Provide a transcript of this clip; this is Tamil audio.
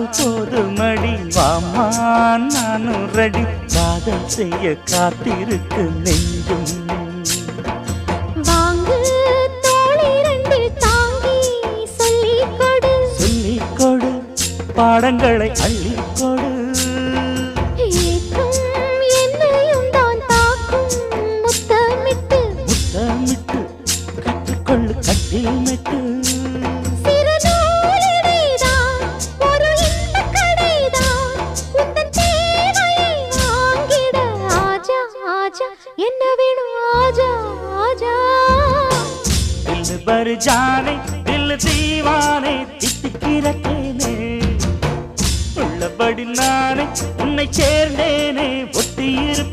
போதுமடி வாமா நானும் ரெடி காதல் செய்ய காத்திருக்கு நெஞ்சும் வாங்கு தோளி ரெண்டு தாங்கி சொல்லிக்கொடு சொல்லிக்கொடு பாடங்களை அள்ளிக்கொடு ஏற்றும் என்னையும் தான் தாக்கும் முத்தமிட்டு முத்தமிட்டு கற்றுக்கொள்ளு கட்டில் மெட்டு என்ன வேணும் ஆஜா ஆஜா दिल भर जाने दिल दीवाने தித்திக்கிறேனே உள்ளபடி நானே உன்னை சேர்ந்தேனே ஒத்தியிருப்பேன்